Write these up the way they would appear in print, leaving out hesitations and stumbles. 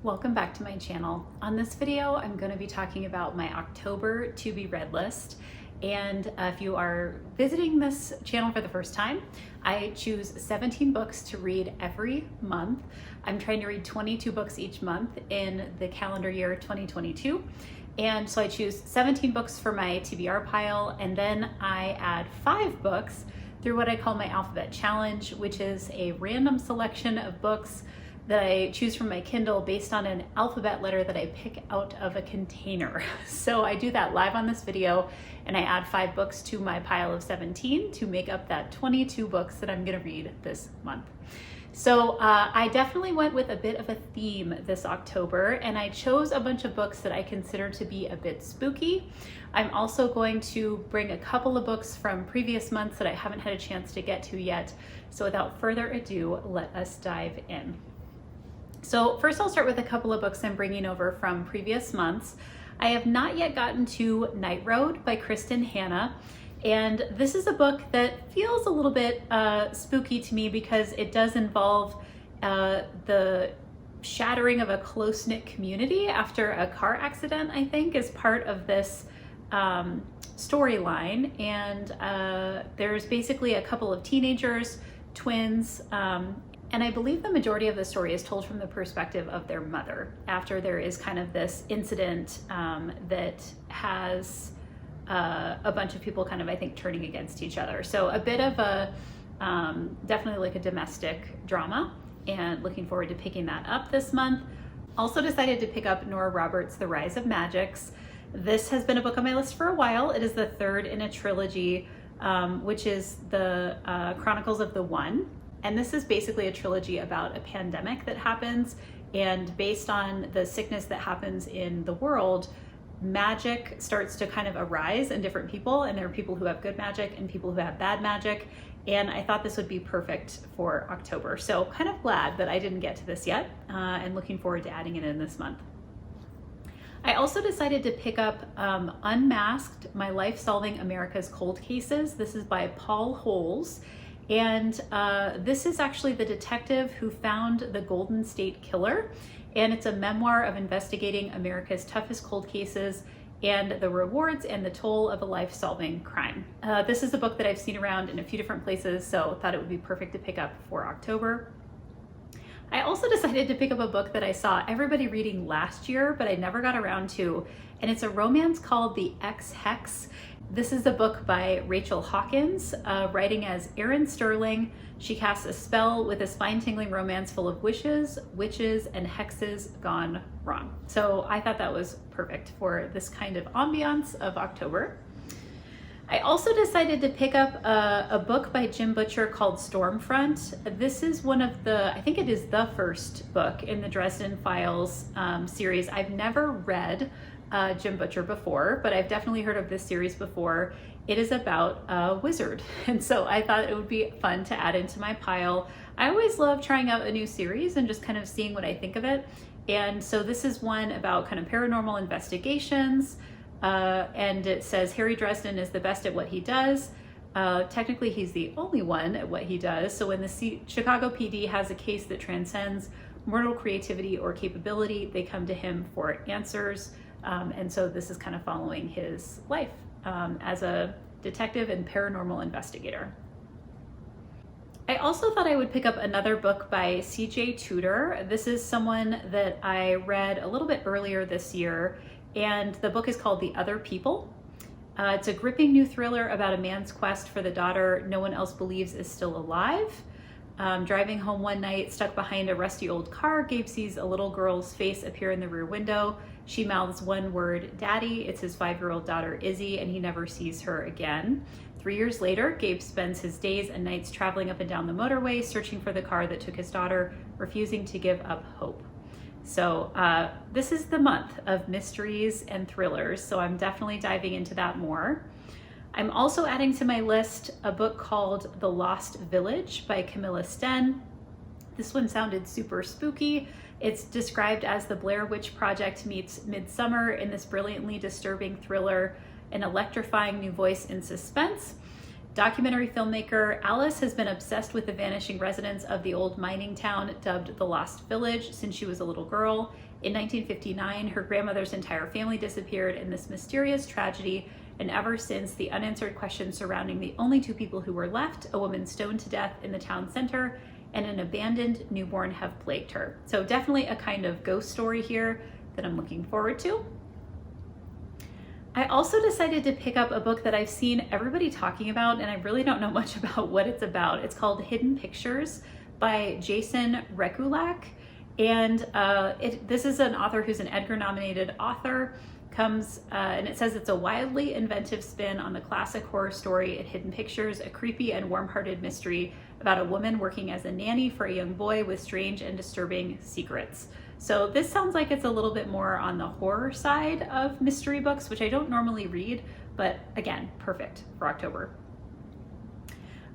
Welcome back to my channel. On this video, I'm going to be talking about my October to be read list. And if you are visiting this channel for the first time, I choose 17 books to read every month. I'm trying to read 22 books each month in the calendar year 2022. And so I choose 17 books for my TBR pile, and then I add 5 books through what I call my alphabet challenge, which is a random selection of books that I choose from my Kindle based on an alphabet letter that I pick out of a container. So I do that live on this video, and I add 5 books to my pile of 17 to make up that 22 books that I'm gonna read this month. So I definitely went with a bit of a theme this October, and I chose a bunch of books that I consider to be a bit spooky. I'm also going to bring a couple of books from previous months that I haven't had a chance to get to yet. So without further ado, let us dive in. So first I'll start with a couple of books I'm bringing over from previous months. I have not yet gotten to Night Road by Kristen Hanna. And this is a book that feels a little bit spooky to me because it does involve the shattering of a close-knit community after a car accident, I think, is part of this storyline. And there's basically a couple of teenagers, twins, and I believe the majority of the story is told from the perspective of their mother after there is kind of this incident that has a bunch of people kind of, I think, turning against each other. So a bit of a, definitely like a domestic drama, and looking forward to picking that up this month. Also decided to pick up Nora Roberts' The Rise of Magics. This has been a book on my list for a while. It is the third in a trilogy, which is the Chronicles of the One. And this is basically a trilogy about a pandemic that happens, and based on the sickness that happens in the world, magic starts to kind of arise in different people, and there are people who have good magic and people who have bad magic, and I thought this would be perfect for October. So kind of glad that I didn't get to this yet, and looking forward to adding it in this month. I also decided to pick up Unmasked: My Life Solving America's Cold Cases. This is by Paul Holes. And this is actually the detective who found the Golden State Killer, and it's a memoir of investigating America's toughest cold cases and the rewards and the toll of a life-solving crime. This is a book that I've seen around in a few different places, so thought it would be perfect to pick up for October. I also decided to pick up a book that I saw everybody reading last year, but I never got around to, and it's a romance called The Ex-Hex. This is a book by Rachel Hawkins, writing as Erin Sterling. She casts a spell with a spine-tingling romance full of wishes, witches, and hexes gone wrong. So I thought that was perfect for this kind of ambiance of October. I also decided to pick up a book by Jim Butcher called Stormfront. This is one of the, I think it is the first book in the Dresden Files series. I've never read Jim Butcher before, but I've definitely heard of this series before. It is about a wizard, and so I thought it would be fun to add into my pile. I always love trying out a new series and just kind of seeing what I think of it. And so this is one about kind of paranormal investigations, and it says Harry Dresden is the best at what he does. Technically, he's the only one at what he does. So when the Chicago PD has a case that transcends mortal creativity or capability, they come to him for answers. And so this is kind of following his life as a detective and paranormal investigator. I also thought I would pick up another book by C.J. Tudor. This is someone that I read a little bit earlier this year, and the book is called The Other People. It's a gripping new thriller about a man's quest for the daughter no one else believes is still alive. Driving home one night, stuck behind a rusty old car, Gabe sees a little girl's face appear in the rear window. She mouths one word, "Daddy." It's his 5-year-old daughter, Izzy, and he never sees her again. 3 years later, Gabe spends his days and nights traveling up and down the motorway, searching for the car that took his daughter, refusing to give up hope. So this is the month of mysteries and thrillers, so I'm definitely diving into that more. I'm also adding to my list a book called The Lost Village by Camilla Sten. This one sounded super spooky. It's described as the Blair Witch Project meets Midsummer in this brilliantly disturbing thriller, an electrifying new voice in suspense. Documentary filmmaker Alice has been obsessed with the vanishing residents of the old mining town dubbed the Lost Village since she was a little girl. In 1959, her grandmother's entire family disappeared in this mysterious tragedy, and ever since, the unanswered questions surrounding the only two people who were left, a woman stoned to death in the town center and an abandoned newborn, have plagued her. So definitely a kind of ghost story here that I'm looking forward to. I also decided to pick up a book that I've seen everybody talking about, and I really don't know much about what it's about. It's called Hidden Pictures by Jason Rekulak. And this is an author who's an Edgar-nominated author. And it says it's a wildly inventive spin on the classic horror story Hidden Pictures, a creepy and warm-hearted mystery about a woman working as a nanny for a young boy with strange and disturbing secrets. So this sounds like it's a little bit more on the horror side of mystery books, which I don't normally read, but again, perfect for October.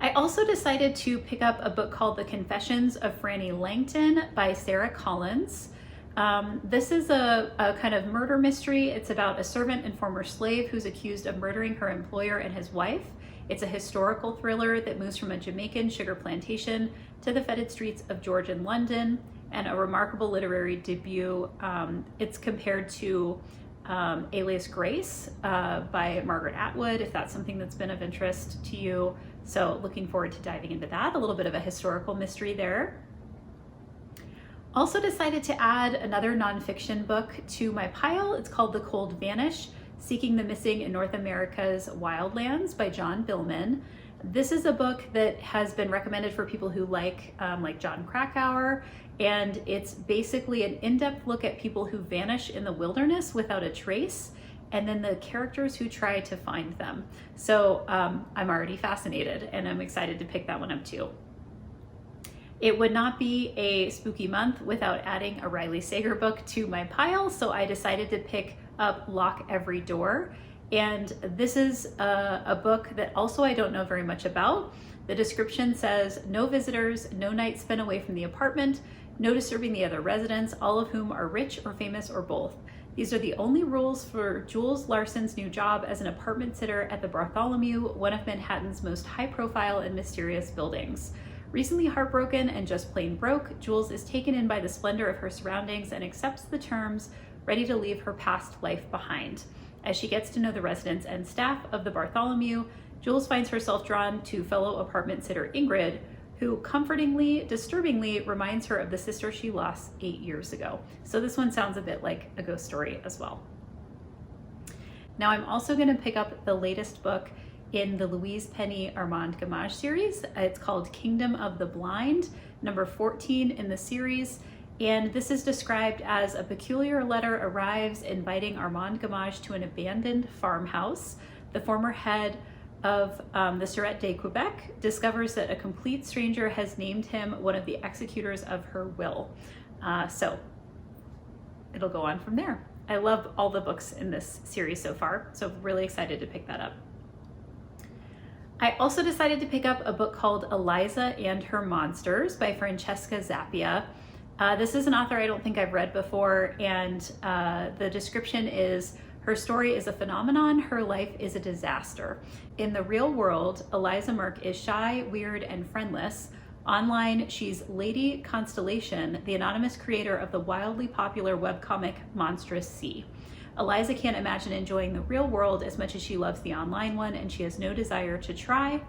I also decided to pick up a book called The Confessions of Franny Langton by Sarah Collins. This is a kind of murder mystery. It's about a servant and former slave who's accused of murdering her employer and his wife. It's a historical thriller that moves from a Jamaican sugar plantation to the fetid streets of Georgian London, and a remarkable literary debut. It's compared to Alias Grace by Margaret Atwood, if that's something that's been of interest to you. So looking forward to diving into that, a little bit of a historical mystery there. Also decided to add another nonfiction book to my pile. It's called The Cold Vanish, Seeking the Missing in North America's Wildlands by John Billman. This is a book that has been recommended for people who like John Krakauer, and it's basically an in-depth look at people who vanish in the wilderness without a trace, and then the characters who try to find them. So I'm already fascinated, and I'm excited to pick that one up too. It would not be a spooky month without adding a Riley Sager book to my pile, so I decided to pick up Lock Every Door. And this is a book that also I don't know very much about. The description says, no visitors, no night spent away from the apartment, no disturbing the other residents, all of whom are rich or famous or both. These are the only rules for Jules Larson's new job as an apartment sitter at the Bartholomew, one of Manhattan's most high-profile and mysterious buildings. Recently heartbroken and just plain broke, Jules is taken in by the splendor of her surroundings and accepts the terms, ready to leave her past life behind. As she gets to know the residents and staff of the Bartholomew, Jules finds herself drawn to fellow apartment sitter Ingrid, who comfortingly, disturbingly reminds her of the sister she lost 8 years ago. So this one sounds a bit like a ghost story as well. Now I'm also going to pick up the latest book in the Louise Penny Armand Gamage series. It's called Kingdom of the Blind, number 14 in the series. And this is described as a peculiar letter arrives inviting Armand Gamage to an abandoned farmhouse. The former head of the Sûreté de Quebec discovers that a complete stranger has named him one of the executors of her will. So it'll go on from there. I love all the books in this series so far, so really excited to pick that up. I also decided to pick up a book called Eliza and Her Monsters by Francesca Zappia. This is an author I don't think I've read before, and the description is, her story is a phenomenon, her life is a disaster. In the real world, Eliza Merck is shy, weird, and friendless. Online, she's Lady Constellation, the anonymous creator of the wildly popular webcomic Monstrous Sea. Eliza can't imagine enjoying the real world as much as she loves the online one, and she has no desire to try.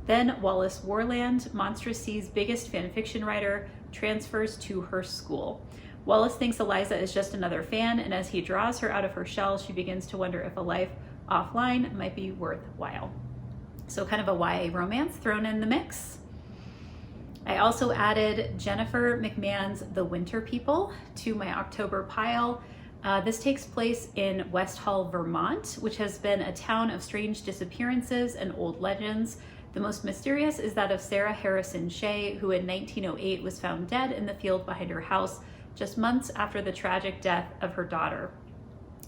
Then Wallace Warland, Monstrous Sea's biggest fanfiction writer, transfers to her school. Wallace thinks Eliza is just another fan, and as he draws her out of her shell, she begins to wonder if a life offline might be worthwhile. So kind of a YA romance thrown in the mix. I also added Jennifer McMahon's The Winter People to my October pile. This takes place in West Hall, Vermont, which has been a town of strange disappearances and old legends. The most mysterious is that of Sarah Harrison Shea, who in 1908 was found dead in the field behind her house just months after the tragic death of her daughter.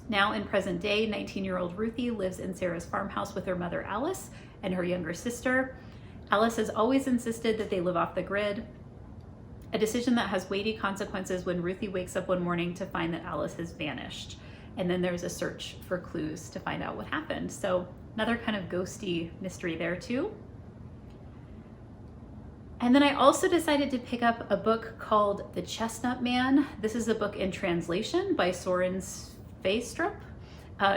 Now in present day, 19-year-old Ruthie lives in Sarah's farmhouse with her mother Alice and her younger sister. Alice has always insisted that they live off the grid, a decision that has weighty consequences when Ruthie wakes up one morning to find that Alice has vanished. And then there's a search for clues to find out what happened. So another kind of ghosty mystery there too. And then I also decided to pick up a book called The Chestnut Man. This is a book in translation by Soren Sveistrup,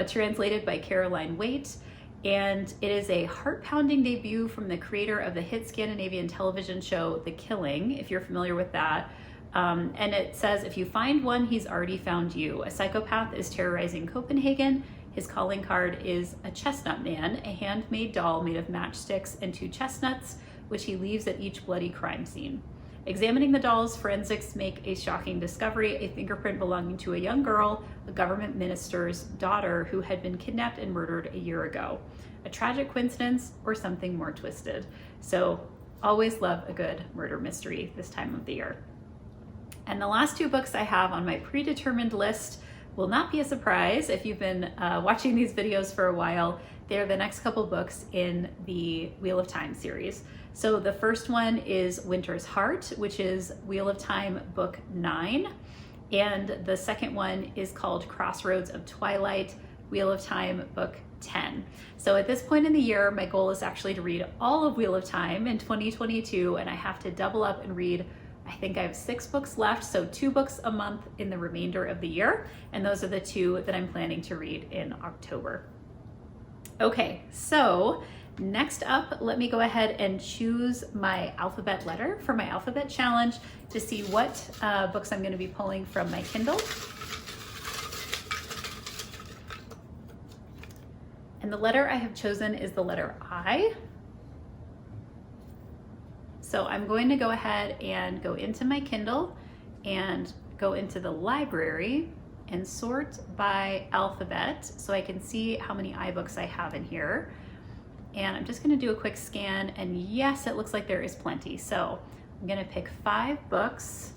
translated by Caroline Waite. And it is a heart-pounding debut from the creator of the hit Scandinavian television show The Killing, if you're familiar with that. And it says, if you find one, he's already found you. A psychopath is terrorizing Copenhagen. His calling card is a chestnut man, a handmade doll made of matchsticks and 2 chestnuts, which he leaves at each bloody crime scene. Examining the dolls, forensics make a shocking discovery, a fingerprint belonging to a young girl, a government minister's daughter who had been kidnapped and murdered a year ago. A tragic coincidence or something more twisted. So always love a good murder mystery this time of the year. And the last 2 books I have on my predetermined list will not be a surprise if you've been watching these videos for a while. They're the next couple books in the Wheel of Time series. So the first one is Winter's Heart, which is Wheel of Time book 9. And the second one is called Crossroads of Twilight, Wheel of Time book 10. So at this point in the year, my goal is actually to read all of Wheel of Time in 2022, and I have to double up and read, I think I have 6 books left, so 2 books a month in the remainder of the year. And those are the 2 that I'm planning to read in October. Okay, so next up, let me go ahead and choose my alphabet letter for my alphabet challenge to see what books I'm going to be pulling from my Kindle. And the letter I have chosen is the letter I. So I'm going to go ahead and go into my Kindle and go into the library and sort by alphabet so I can see how many iBooks I have in here. And I'm just gonna do a quick scan, and yes, it looks like there is plenty. So I'm gonna pick 5 books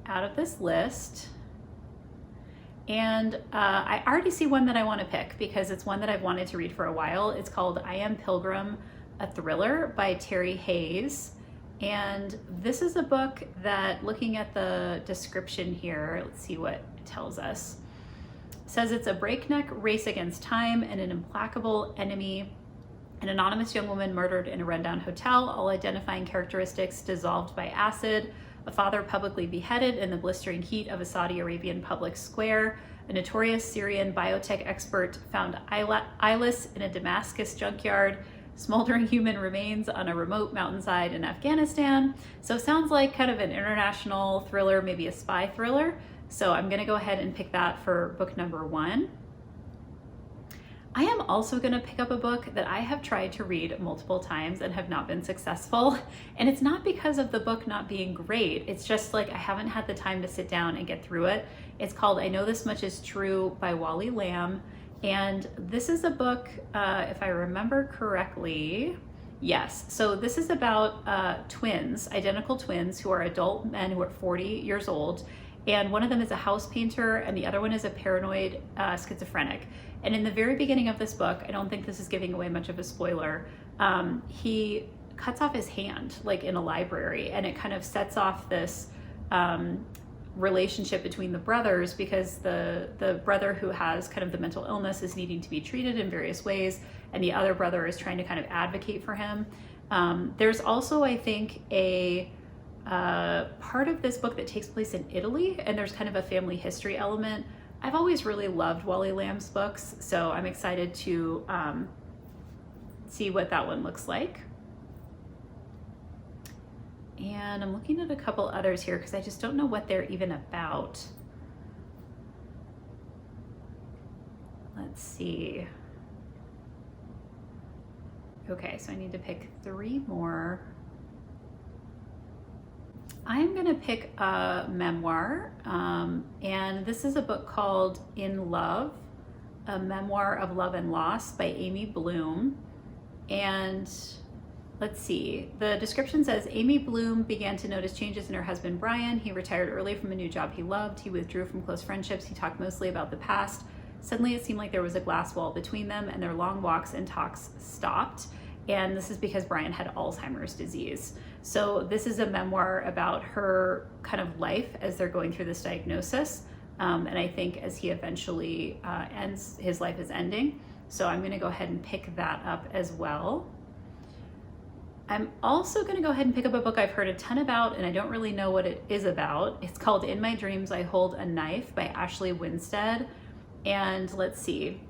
out of this list. And I already see one that I wanna pick because it's one that I've wanted to read for a while. It's called I Am Pilgrim, a thriller by Terry Hayes. And this is a book that, looking at the description here, let's see what it tells us. It says it's a breakneck race against time and an implacable enemy. An anonymous young woman murdered in a rundown hotel, all identifying characteristics dissolved by acid. A father publicly beheaded in the blistering heat of a Saudi Arabian public square. A notorious Syrian biotech expert found eyeless in a Damascus junkyard. Smoldering human remains on a remote mountainside in Afghanistan. So it sounds like kind of an international thriller, maybe a spy thriller. So I'm gonna go ahead and pick that for book number 1. I am also gonna pick up a book that I have tried to read multiple times and have not been successful. And it's not because of the book not being great. It's just like I haven't had the time to sit down and get through it. It's called I Know This Much Is True by Wally Lamb. And this is a book, if I remember correctly, yes. So this is about twins, identical twins, who are adult men who are 40 years old. And one of them is a house painter and the other one is a paranoid schizophrenic. And in the very beginning of this book, I don't think this is giving away much of a spoiler, he cuts off his hand, like in a library, and it kind of sets off this relationship between the brothers, because the brother who has kind of the mental illness is needing to be treated in various ways, and the other brother is trying to kind of advocate for him. There's also, I think, a part of this book that takes place in Italy, and there's kind of a family history element. I've always really loved Wally Lamb's books, so I'm excited to see what that one looks like. And I'm looking at a couple others here because I just don't know what they're even about. Let's see. Okay, so I need to pick 3 more. I'm gonna pick a memoir, and this is a book called In Love, a memoir of love and loss by Amy Bloom. And let's see, the description says, Amy Bloom began to notice changes in her husband, Brian. He retired early from a new job he loved. He withdrew from close friendships. He talked mostly about the past. Suddenly it seemed like there was a glass wall between them, and their long walks and talks stopped. And this is because Brian had Alzheimer's disease. So this is a memoir about her kind of life as they're going through this diagnosis. And I think as he eventually ends, his life is ending. So I'm gonna go ahead and pick that up as well. I'm also going to go ahead and pick up a book I've heard a ton about, and I don't really know what it is about. It's called In My Dreams I Hold a Knife by Ashley Winstead. And let's see.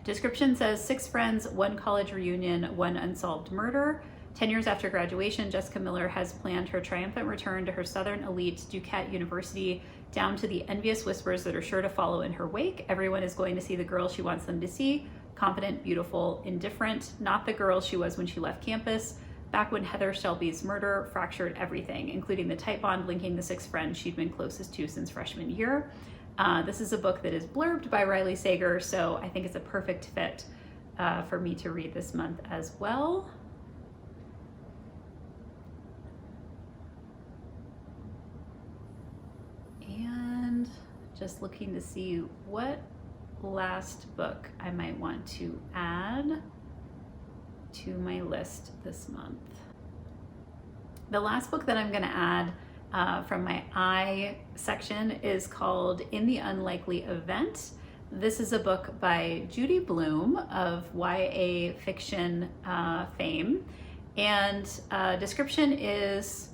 Description says 6 friends, 1 college reunion, 1 unsolved murder. 10 years after graduation, Jessica Miller has planned her triumphant return to her Southern elite Duquette University, down to the envious whispers that are sure to follow in her wake. Everyone is going to see the girl she wants them to see. Confident, beautiful, indifferent, not the girl she was when she left campus. Back when Heather Shelby's murder fractured everything, including the tight bond linking the 6 friends she'd been closest to since freshman year. This is a book that is blurbed by Riley Sager, so I think it's a perfect fit for me to read this month as well. And just looking to see what last book I might want to add to my list this month. The last book that I'm going to add from my I section is called In the Unlikely Event. This is a book by Judy BLUME of YA fiction fame. And description is,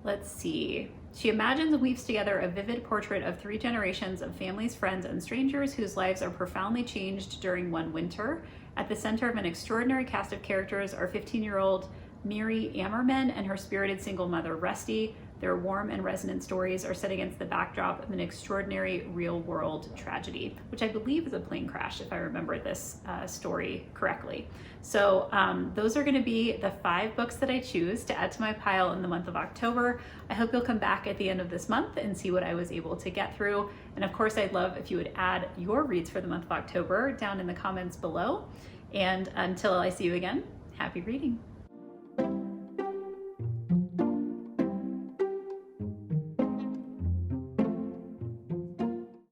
let's see, she imagines and weaves together a vivid portrait of 3 generations of families, friends, and strangers whose lives are profoundly changed during one winter. At the center of an extraordinary cast of characters are 15-year-old Miri Ammerman and her spirited single mother, Rusty. Their warm and resonant stories are set against the backdrop of an extraordinary real-world tragedy, which I believe is a plane crash, if I remember this story correctly. So those are going to be the 5 books that I choose to add to my pile in the month of October. I hope you'll come back at the end of this month and see what I was able to get through. And of course, I'd love if you would add your reads for the month of October down in the comments below. And until I see you again, happy reading.